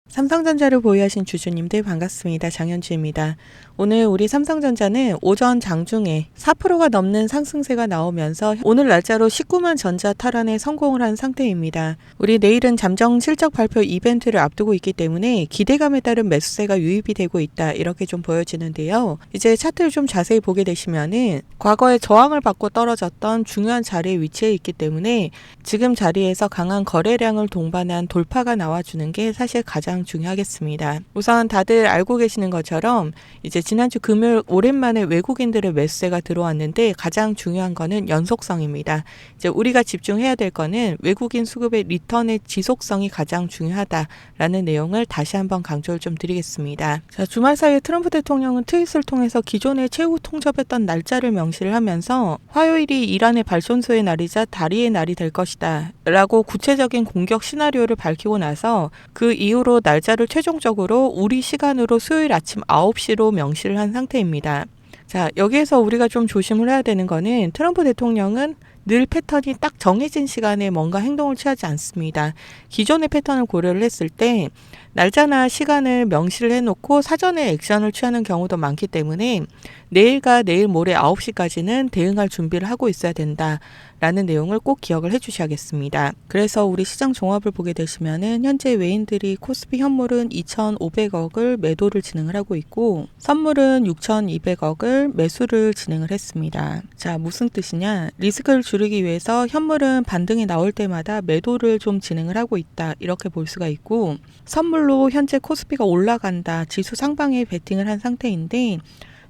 삼성전자를 보유하신 주주님들 반갑습니다. 장현주입니다. 오늘 우리 삼성전자는 오전 장중에 4%가 넘는 상승세가 나오면서 오늘 날짜로 19만 전자 탈환에 성공을 한 상태입니다. 우리 내일은 잠정 실적 발표 이벤트를 앞두고 있기 때문에 기대감에 따른 매수세가 유입이 되고 있다, 이렇게 좀 보여지는데요. 이제 차트를 좀 자세히 보게 되시면은 과거에 저항을 받고 떨어졌던 중요한 자리에 위치해 있기 때문에 지금 자리에서 강한 거래량을 동반한 돌파가 나와주는 게 사실 가장 중요하겠습니다. 우선 다들 알고 계시는 것처럼 이제 지난주 금요일 오랜만에 외국인들의 매수세가 들어왔는데 가장 중요한 거는 연속성입니다. 이제 우리가 집중해야 될 거는 외국인 수급의 리턴의 지속성이 가장 중요하다라는 내용을 다시 한번 강조를 좀 드리겠습니다. 자, 주말 사이에 트럼프 대통령은 트윗을 통해서 기존에 최후 통첩했던 날짜를 명시를 하면서 화요일이 이란의 발전소의 날이자 다리의 날이 될 것이다 라고 구체적인 공격 시나리오를 밝히고 나서 그 이후로 날짜를 최종적으로 우리 시간으로 수요일 아침 9시로 명시를 한 상태입니다. 자, 여기에서 우리가 좀 조심을 해야 되는 거는 트럼프 대통령은 늘 패턴이 딱 정해진 시간에 뭔가 행동을 취하지 않습니다. 기존의 패턴을 고려를 했을 때 날짜나 시간을 명시를 해놓고 사전에 액션을 취하는 경우도 많기 때문에 내일과 내일 모레 9시까지는 대응할 준비를 하고 있어야 된다라는 내용을 꼭 기억을 해주셔야겠습니다. 그래서 우리 시장 종합을 보게 되시면은 현재 외인들이 코스피 현물은 2,500억을 매도를 진행을 하고 있고 선물은 6,200억을 매수를 진행을 했습니다. 자, 무슨 뜻이냐? 리스크를 줄이기 위해서 현물은 반등이 나올 때마다 매도를 좀 진행을 하고 있다, 이렇게 볼 수가 있고, 선물로 현재 코스피가 올라간다, 지수 상방에 베팅을 한 상태인데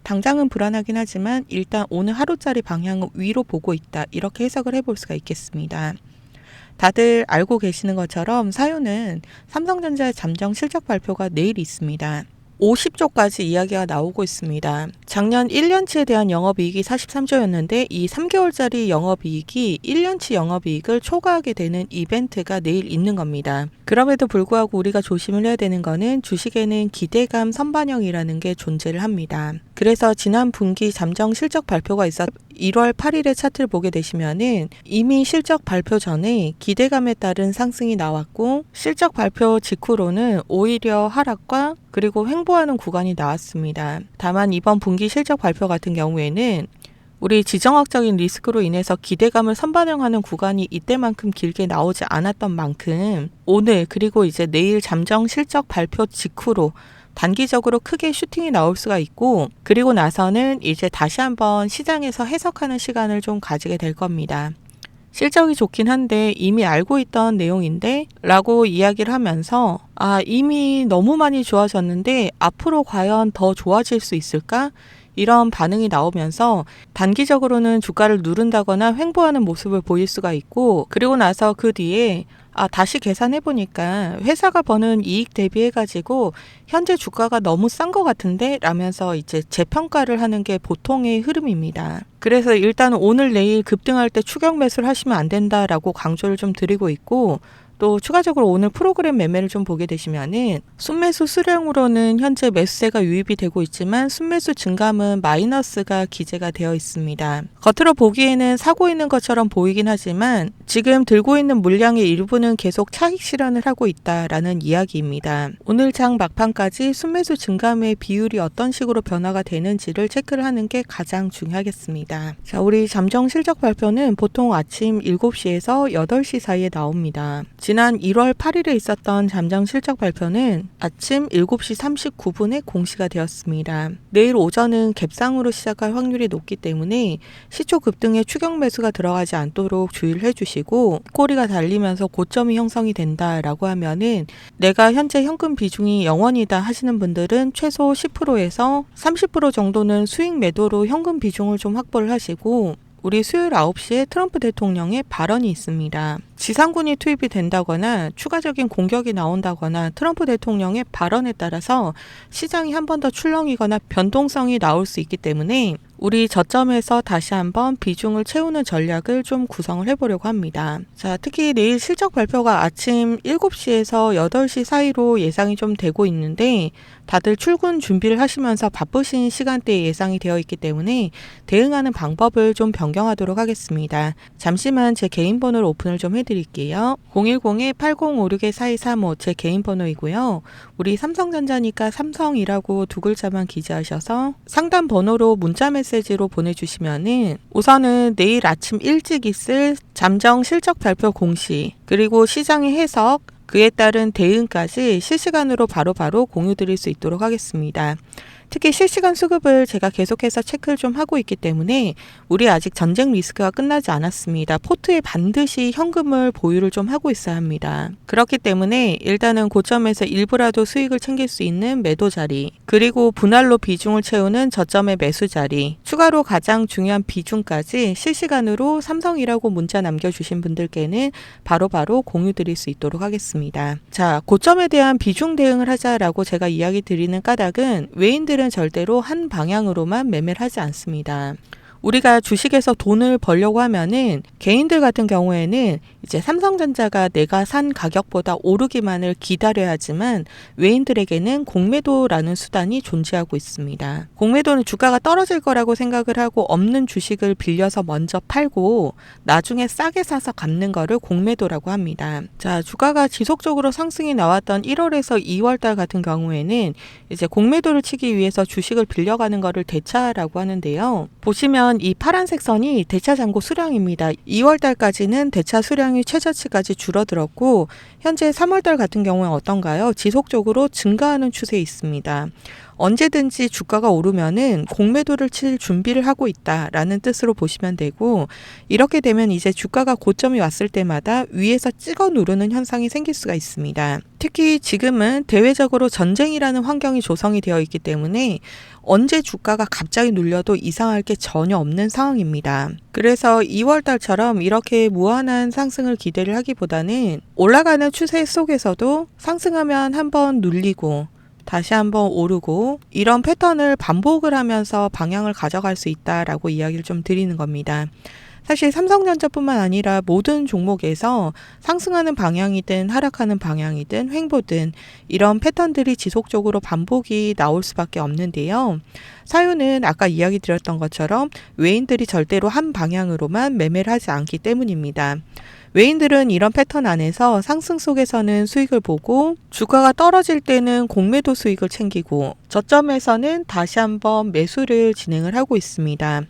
당장은 불안하긴 하지만 일단 오늘 하루짜리 방향은 위로 보고 있다, 이렇게 해석을 해볼 수가 있겠습니다. 다들 알고 계시는 것처럼 사유는 삼성전자의 잠정 실적 발표가 내일 있습니다. 50조까지 이야기가 나오고 있습니다. 작년 1년치에 대한 영업이익이 43조였는데 이 3개월짜리 영업이익이 1년치 영업이익을 초과하게 되는 이벤트가 내일 있는 겁니다. 그럼에도 불구하고 우리가 조심을 해야 되는 거는 주식에는 기대감 선반영이라는 게 존재를 합니다. 그래서 지난 분기 잠정 실적 발표가 있었 1월 8일의 차트를 보게 되시면은 이미 실적 발표 전에 기대감에 따른 상승이 나왔고 실적 발표 직후로는 오히려 하락과 그리고 횡보하는 구간이 나왔습니다. 다만 이번 분기 실적 발표 같은 경우에는 우리 지정학적인 리스크로 인해서 기대감을 선반영하는 구간이 이때만큼 길게 나오지 않았던 만큼 오늘 그리고 이제 내일 잠정 실적 발표 직후로 단기적으로 크게 슈팅이 나올 수가 있고, 그리고 나서는 이제 다시 한번 시장에서 해석하는 시간을 좀 가지게 될 겁니다. 실적이 좋긴 한데 이미 알고 있던 내용인데 라고 이야기를 하면서 이미 너무 많이 좋아졌는데 앞으로 과연 더 좋아질 수 있을까? 이런 반응이 나오면서 단기적으로는 주가를 누른다거나 횡보하는 모습을 보일 수가 있고, 그리고 나서 그 뒤에 다시 계산해보니까 회사가 버는 이익 대비해가지고 현재 주가가 너무 싼 것 같은데? 라면서 이제 재평가를 하는 게 보통의 흐름입니다. 그래서 일단 오늘 내일 급등할 때 추격 매수를 하시면 안 된다라고 강조를 좀 드리고 있고, 또 추가적으로 오늘 프로그램 매매를 좀 보게 되시면은 순매수 수량으로는 현재 매수세가 유입이 되고 있지만 순매수 증감은 마이너스가 기재가 되어 있습니다. 겉으로 보기에는 사고 있는 것처럼 보이긴 하지만 지금 들고 있는 물량의 일부는 계속 차익 실현을 하고 있다라는 이야기입니다. 오늘 장 막판까지 순매수 증감의 비율이 어떤 식으로 변화가 되는지를 체크를 하는 게 가장 중요하겠습니다. 자, 우리 잠정 실적 발표는 보통 아침 7시에서 8시 사이에 나옵니다. 지난 1월 8일에 있었던 잠정 실적 발표는 아침 7시 39분에 공시가 되었습니다. 내일 오전은 갭상으로 시작할 확률이 높기 때문에 시초 급등에 추격 매수가 들어가지 않도록 주의를 해주시고, 꼬리가 달리면서 고점이 형성이 된다라고 하면은 내가 현재 현금 비중이 0원이다 하시는 분들은 최소 10%에서 30% 정도는 수익 매도로 현금 비중을 좀 확보를 하시고, 우리 수요일 9시에 트럼프 대통령의 발언이 있습니다. 지상군이 투입이 된다거나 추가적인 공격이 나온다거나 트럼프 대통령의 발언에 따라서 시장이 한 번 더 출렁이거나 변동성이 나올 수 있기 때문에 우리 저점에서 다시 한번 비중을 채우는 전략을 좀 구성을 해보려고 합니다. 자, 특히 내일 실적 발표가 아침 7시에서 8시 사이로 예상이 좀 되고 있는데 다들 출근 준비를 하시면서 바쁘신 시간대에 예상이 되어 있기 때문에 대응하는 방법을 좀 변경하도록 하겠습니다. 잠시만 제 개인 번호를 오픈을 좀 해드릴게요. 드릴게요. 010-8056-4235 제 개인 번호이고요. 우리 삼성전자니까 삼성이라고 두 글자만 기재하셔서 상담 번호로 문자 메시지로 보내주시면은 우선은 내일 아침 일찍 있을 잠정 실적 발표 공시, 그리고 시장의 해석, 그에 따른 대응까지 실시간으로 바로바로 공유 드릴 수 있도록 하겠습니다. 특히 실시간 수급을 제가 계속해서 체크를 좀 하고 있기 때문에 우리 아직 전쟁 리스크가 끝나지 않았습니다. 포트에 반드시 현금을 보유를 좀 하고 있어야 합니다. 그렇기 때문에 일단은 고점에서 일부라도 수익을 챙길 수 있는 매도 자리, 그리고 분할로 비중을 채우는 저점의 매수 자리, 추가로 가장 중요한 비중까지 실시간으로 삼성이라고 문자 남겨주신 분들께는 바로바로 공유 드릴 수 있도록 하겠습니다. 자, 고점에 대한 비중 대응을 하자라고 제가 이야기 드리는 까닭은 외인들은 절대로 한 방향으로만 매매를 하지 않습니다. 우리가 주식에서 돈을 벌려고 하면은 개인들 같은 경우에는 이제 삼성전자가 내가 산 가격보다 오르기만을 기다려야 하지만 외인들에게는 공매도라는 수단이 존재하고 있습니다. 공매도는 주가가 떨어질 거라고 생각을 하고 없는 주식을 빌려서 먼저 팔고 나중에 싸게 사서 갚는 거를 공매도라고 합니다. 자, 주가가 지속적으로 상승이 나왔던 1월에서 2월달 같은 경우에는 이제 공매도를 치기 위해서 주식을 빌려가는 거를 대차라고 하는데요. 보시면 이 파란색 선이 대차 잔고 수량입니다. 2월 달까지는 대차 수량이 최저치까지 줄어들었고 현재 3월 달 같은 경우는 어떤가요? 지속적으로 증가하는 추세에 있습니다. 언제든지 주가가 오르면은 공매도를 칠 준비를 하고 있다라는 뜻으로 보시면 되고, 이렇게 되면 이제 주가가 고점이 왔을 때마다 위에서 찍어 누르는 현상이 생길 수가 있습니다. 특히 지금은 대외적으로 전쟁이라는 환경이 조성이 되어 있기 때문에 언제 주가가 갑자기 눌려도 이상할 게 전혀 없는 상황입니다. 그래서 2월 달처럼 이렇게 무한한 상승을 기대를 하기보다는 올라가는 추세 속에서도 상승하면 한번 눌리고 다시 한번 오르고 이런 패턴을 반복을 하면서 방향을 가져갈 수 있다라고 이야기를 좀 드리는 겁니다. 사실 삼성전자뿐만 아니라 모든 종목에서 상승하는 방향이든 하락하는 방향이든 횡보든 이런 패턴들이 지속적으로 반복이 나올 수밖에 없는데요. 사유는 아까 이야기 드렸던 것처럼 외인들이 절대로 한 방향으로만 매매를 하지 않기 때문입니다. 외인들은 이런 패턴 안에서 상승 속에서는 수익을 보고 주가가 떨어질 때는 공매도 수익을 챙기고 저점에서는 다시 한번 매수를 진행을 하고 있습니다.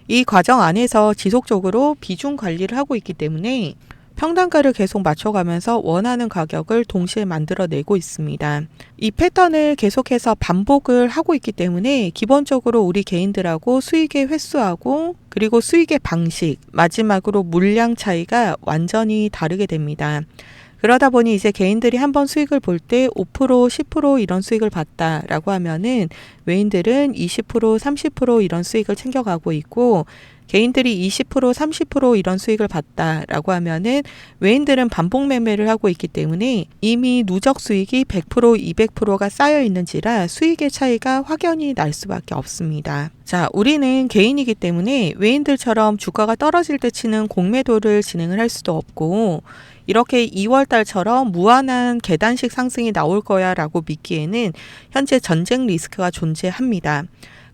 이 과정 안에서 지속적으로 비중 관리를 하고 있기 때문에 평단가를 계속 맞춰가면서 원하는 가격을 동시에 만들어내고 있습니다. 이 패턴을 계속해서 반복을 하고 있기 때문에 기본적으로 우리 개인들하고 수익의 횟수하고 그리고 수익의 방식, 마지막으로 물량 차이가 완전히 다르게 됩니다. 그러다 보니 이제 개인들이 한번 수익을 볼 때 5%, 10% 이런 수익을 봤다라고 하면은 외인들은 20%, 30% 이런 수익을 챙겨가고 있고 개인들이 20%, 30% 이런 수익을 봤다라고 하면은 외인들은 반복 매매를 하고 있기 때문에 이미 누적 수익이 100%, 200%가 쌓여 있는지라 수익의 차이가 확연히 날 수밖에 없습니다. 자, 우리는 개인이기 때문에 외인들처럼 주가가 떨어질 때 치는 공매도를 진행을 할 수도 없고 이렇게 2월 달처럼 무한한 계단식 상승이 나올 거야 라고 믿기에는 현재 전쟁 리스크가 존재합니다.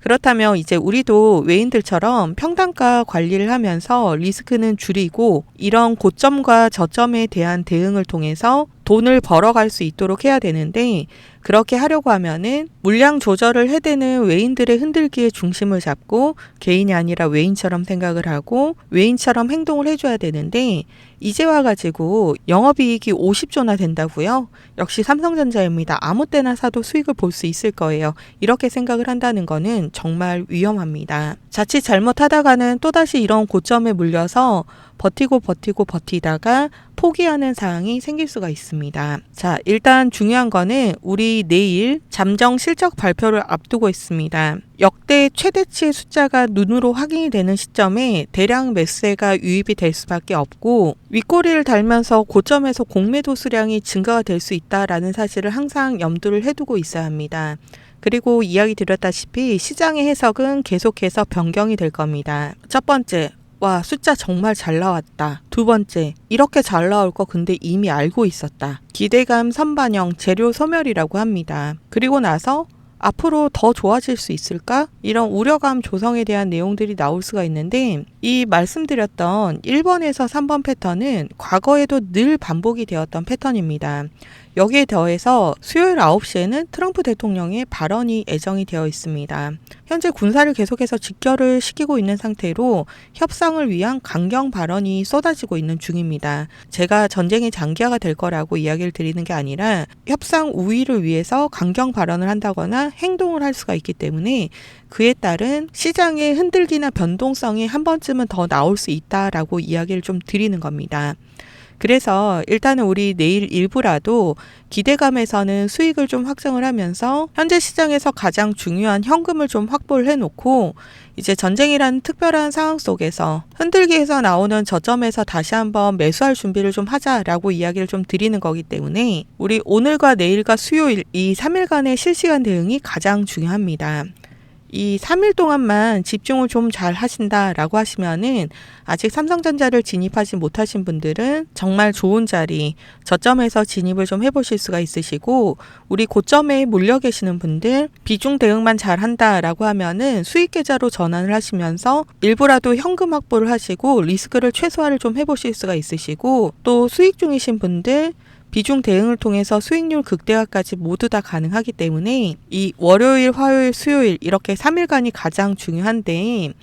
그렇다면 이제 우리도 외인들처럼 평단가 관리를 하면서 리스크는 줄이고 이런 고점과 저점에 대한 대응을 통해서 돈을 벌어갈 수 있도록 해야 되는데 그렇게 하려고 하면은 물량 조절을 해대는 외인들의 흔들기에 중심을 잡고 개인이 아니라 외인처럼 생각을 하고 외인처럼 행동을 해줘야 되는데 이제 와가지고 영업이익이 50조나 된다고요? 역시 삼성전자입니다. 아무 때나 사도 수익을 볼 수 있을 거예요. 이렇게 생각을 한다는 거는 정말 위험합니다. 자칫 잘못하다가는 또다시 이런 고점에 물려서 버티다가 포기하는 상황이 생길 수가 있습니다. 자, 일단 중요한 거는 우리 내일 잠정 실적 발표를 앞두고 있습니다. 역대 최대치의 숫자가 눈으로 확인이 되는 시점에 대량 매수세가 유입이 될 수밖에 없고 윗꼬리를 달면서 고점에서 공매도 수량이 증가가 될 수 있다라는 사실을 항상 염두를 해두고 있어야 합니다. 그리고 이야기 드렸다시피 시장의 해석은 계속해서 변경이 될 겁니다. 첫 번째, 와, 숫자 정말 잘 나왔다. 두 번째, 이렇게 잘 나올 거 근데 이미 알고 있었다. 기대감 선반영, 재료 소멸이라고 합니다. 그리고 나서 앞으로 더 좋아질 수 있을까? 이런 우려감 조성에 대한 내용들이 나올 수가 있는데, 이 말씀드렸던 1번에서 3번 패턴은 과거에도 늘 반복이 되었던 패턴입니다. 여기에 더해서 수요일 9시에는 트럼프 대통령의 발언이 예정이 되어 있습니다. 현재 군사를 계속해서 직결을 시키고 있는 상태로 협상을 위한 강경 발언이 쏟아지고 있는 중입니다. 제가 전쟁이 장기화가 될 거라고 이야기를 드리는 게 아니라 협상 우위를 위해서 강경 발언을 한다거나 행동을 할 수가 있기 때문에 그에 따른 시장의 흔들기나 변동성이 한 번쯤은 더 나올 수 있다라고 이야기를 좀 드리는 겁니다. 그래서 일단은 우리 내일 일부라도 기대감에서는 수익을 좀 확정을 하면서 현재 시장에서 가장 중요한 현금을 좀 확보를 해놓고 이제 전쟁이라는 특별한 상황 속에서 흔들기에서 나오는 저점에서 다시 한번 매수할 준비를 좀 하자라고 이야기를 좀 드리는 거기 때문에 우리 오늘과 내일과 수요일 이 3일간의 실시간 대응이 가장 중요합니다. 이 3일 동안만 집중을 좀 잘 하신다라고 하시면은 아직 삼성전자를 진입하지 못하신 분들은 정말 좋은 자리, 저점에서 진입을 좀 해보실 수가 있으시고, 우리 고점에 몰려 계시는 분들 비중 대응만 잘 한다라고 하면은 수익 계좌로 전환을 하시면서 일부라도 현금 확보를 하시고 리스크를 최소화를 좀 해보실 수가 있으시고, 또 수익 중이신 분들 비중 대응을 통해서 수익률 극대화까지 모두 다 가능하기 때문에 이 월요일, 화요일, 수요일 이렇게 3일간이 가장 중요한데,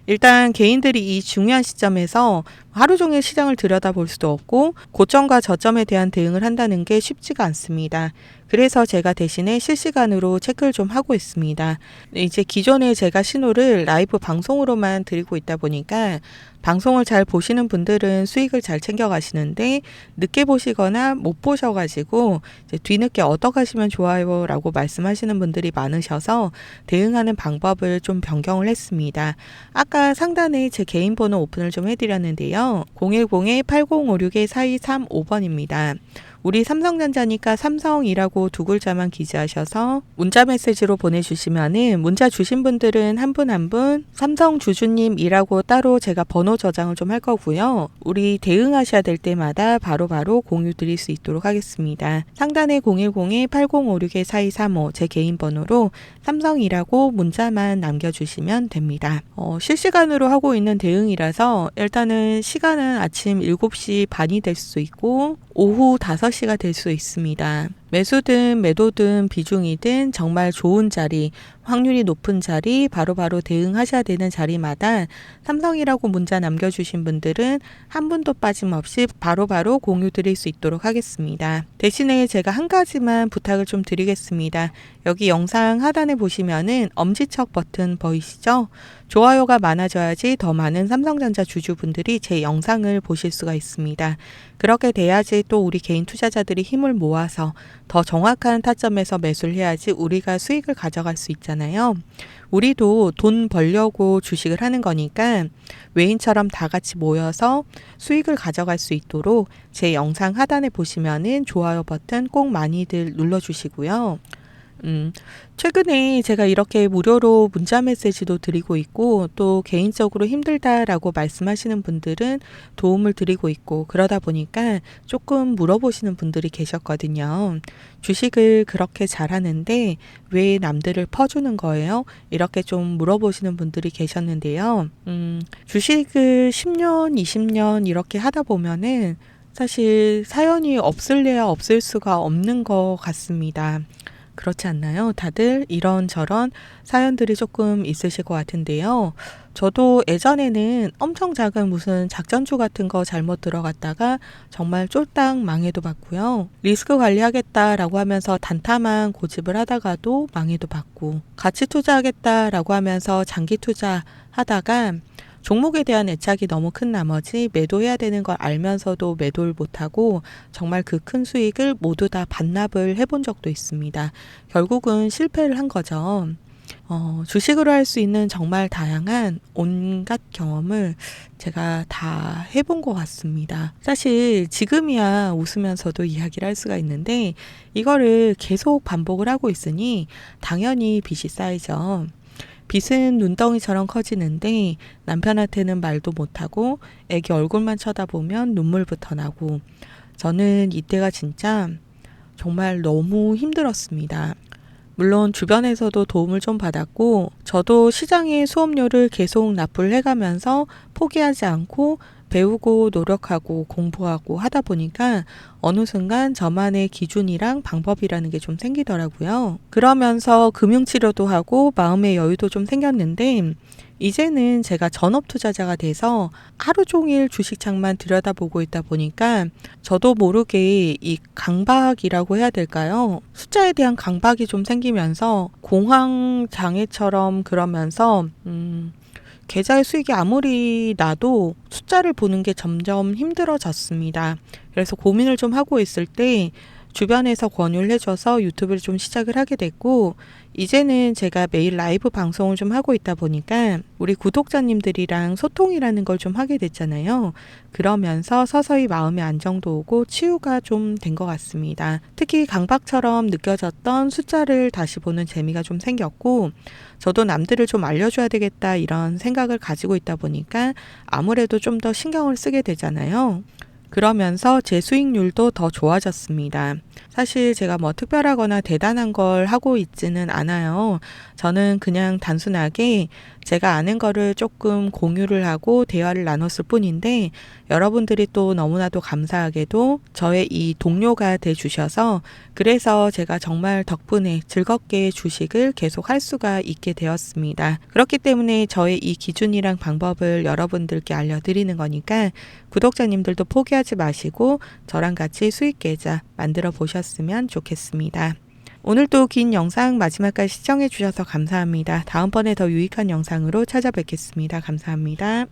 일단 개인들이 이 중요한 시점에서 하루 종일 시장을 들여다볼 수도 없고 고점과 저점에 대한 대응을 한다는 게 쉽지가 않습니다. 그래서 제가 대신에 실시간으로 체크를 좀 하고 있습니다. 이제 기존에 제가 신호를 라이브 방송으로만 드리고 있다 보니까 방송을 잘 보시는 분들은 수익을 잘 챙겨 가시는데, 늦게 보시거나 못 보셔가지고 이제 뒤늦게 얻어가시면 좋아요 라고 말씀하시는 분들이 많으셔서 대응하는 방법을 좀 변경을 했습니다. 아까 상단에 제 개인 번호 오픈을 좀 해드렸는데요. 010-8056-4235번입니다. 우리 삼성전자니까 삼성이라고 두 글자만 기재하셔서 문자 메시지로 보내주시면은, 문자 주신 분들은 한 분 한 분 삼성주주님이라고 따로 제가 번호 저장을 좀 할 거고요. 우리 대응하셔야 될 때마다 바로바로 공유 드릴 수 있도록 하겠습니다. 상단에 010-8056-4235 제 개인 번호로 삼성이라고 문자만 남겨주시면 됩니다. 실시간으로 하고 있는 대응이라서 일단은 시간은 아침 7시 반이 될 수 있고 오후 5시가 될 수 있습니다. 매수든 매도든 비중이든 정말 좋은 자리, 확률이 높은 자리, 바로바로 대응하셔야 되는 자리마다 삼성이라고 문자 남겨주신 분들은 한 분도 빠짐없이 바로바로 공유 드릴 수 있도록 하겠습니다. 대신에 제가 한 가지만 부탁을 좀 드리겠습니다. 여기 영상 하단에 보시면은 엄지척 버튼 보이시죠? 좋아요가 많아져야지 더 많은 삼성전자 주주분들이 제 영상을 보실 수가 있습니다. 그렇게 돼야지 또 우리 개인 투자자들이 힘을 모아서 더 정확한 타점에서 매수를 해야지 우리가 수익을 가져갈 수 있잖아요. 우리도 돈 벌려고 주식을 하는 거니까 외인처럼 다 같이 모여서 수익을 가져갈 수 있도록 제 영상 하단에 보시면은 좋아요 버튼 꼭 많이들 눌러주시고요. 최근에 제가 이렇게 무료로 문자 메시지도 드리고 있고, 또 개인적으로 힘들다라고 말씀하시는 분들은 도움을 드리고 있고, 그러다 보니까 조금 물어보시는 분들이 계셨거든요. 주식을 그렇게 잘하는데 왜 남들을 퍼주는 거예요? 이렇게 좀 물어보시는 분들이 계셨는데요. 주식을 10년, 20년 이렇게 하다 보면은 사실 사연이 없을래야 없을 수가 없는 것 같습니다. 그렇지 않나요? 다들 이런저런 사연들이 조금 있으실 것 같은데요. 저도 예전에는 엄청 작은 무슨 작전주 같은 거 잘못 들어갔다가 정말 쫄딱 망해도 봤고요. 리스크 관리하겠다라고 하면서 단타만 고집을 하다가도 망해도 봤고, 가치 투자하겠다라고 하면서 장기 투자하다가 종목에 대한 애착이 너무 큰 나머지 매도해야 되는 걸 알면서도 매도를 못하고 정말 그 큰 수익을 모두 다 반납을 해본 적도 있습니다. 결국은 실패를 한 거죠. 주식으로 할 수 있는 정말 다양한 온갖 경험을 제가 다 해본 것 같습니다. 사실 지금이야 웃으면서도 이야기를 할 수가 있는데, 이거를 계속 반복을 하고 있으니 당연히 빚이 쌓이죠. 빚은 눈덩이처럼 커지는데 남편한테는 말도 못하고 애기 얼굴만 쳐다보면 눈물부터 나고, 저는 이때가 진짜 정말 너무 힘들었습니다. 물론 주변에서도 도움을 좀 받았고 저도 시장의 수업료를 계속 납부를 해가면서 포기하지 않고 배우고 노력하고 공부하고 하다 보니까 어느 순간 저만의 기준이랑 방법이라는 게 좀 생기더라고요. 그러면서 금융치료도 하고 마음의 여유도 좀 생겼는데 이제는 제가 전업 투자자가 돼서 하루 종일 주식창만 들여다보고 있다 보니까 저도 모르게 이 강박이라고 해야 될까요? 숫자에 대한 강박이 좀 생기면서 공황 장애처럼 그러면서 계좌의 수익이 아무리 나도 숫자를 보는 게 점점 힘들어졌습니다. 그래서 고민을 좀 하고 있을 때 주변에서 권유를 해줘서 유튜브를 좀 시작을 하게 됐고 이제는 제가 매일 라이브 방송을 좀 하고 있다 보니까 우리 구독자님들이랑 소통이라는 걸 좀 하게 됐잖아요. 그러면서 서서히 마음의 안정도 오고 치유가 좀 된 것 같습니다. 특히 강박처럼 느껴졌던 숫자를 다시 보는 재미가 좀 생겼고 저도 남들을 좀 알려줘야 되겠다 이런 생각을 가지고 있다 보니까 아무래도 좀 더 신경을 쓰게 되잖아요. 그러면서 제 수익률도 더 좋아졌습니다. 사실 제가 뭐 특별하거나 대단한 걸 하고 있지는 않아요. 저는 그냥 단순하게 제가 아는 거를 조금 공유를 하고 대화를 나눴을 뿐인데 여러분들이 또 너무나도 감사하게도 저의 이 동료가 돼 주셔서 그래서 제가 정말 덕분에 즐겁게 주식을 계속 할 수가 있게 되었습니다. 그렇기 때문에 저의 이 기준이랑 방법을 여러분들께 알려드리는 거니까 구독자님들도 포기하지 마시고 저랑 같이 수익 계좌 만들어 보셨으면 좋겠습니다. 오늘도 긴 영상 마지막까지 시청해 주셔서 감사합니다. 다음번에 더 유익한 영상으로 찾아뵙겠습니다. 감사합니다.